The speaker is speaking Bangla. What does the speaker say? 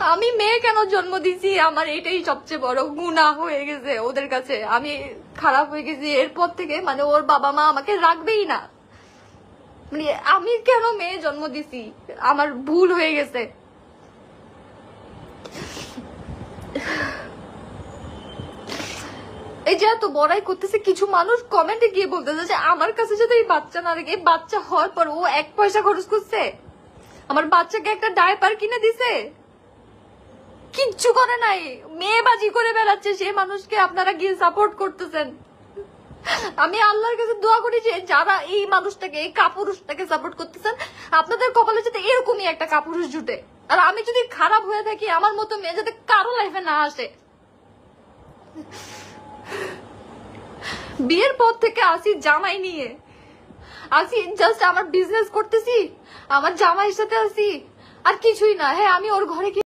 আমি মেয়ে কেন জন্ম দিছি, আমার এটাই সবচেয়ে বড় গুনাহ হয়ে গেছে ওদের কাছে। আমি খারাপ হয়ে গেছি এরপর থেকে, মানে ওর বাবা মা আমাকে রাখবেই না। মানে আমি কেন মেয়ে জন্ম দিছি, আমার ভুল হয়ে গেছে। এই যে এত বড়াই করতেছে, কিছু মানুষ কমেন্টে গিয়ে বলতেছে যে আমার কাছে যদি এই বাচ্চা না রেখে, বাচ্চা হওয়ার পর ও 1 পয়সা খরচ করছে, আমার বাচ্চাকে একটা ডায়পার কিনে দিছে, কিচ্ছু করে নাই, মেয়েবাজি করে বেড়াচ্ছে সে মানুষকে আপনারা গিয়ে সাপোর্ট করতেছেন। আমি আল্লাহর কাছে দোয়া করি যে যারা এই মানুষটাকে, এই কাপুরুষটাকে সাপোর্ট করতেছেন, আপনাদের কপালে যাতে এরকমই একটা কাপুরুষ জুটে। আর আমি যদি খারাপ হয়ে থাকি, আমার মতো মেয়ে যাতে কারো লাইফে না আসে। বিয়ের পর থেকে আসি জামাই নিয়ে, আসি জাস্ট আমার বিজনেস করতেছি, আমার জামাইয়ের সাথে আসি, আর কিছুই না। হ্যাঁ, আমি ওর ঘরে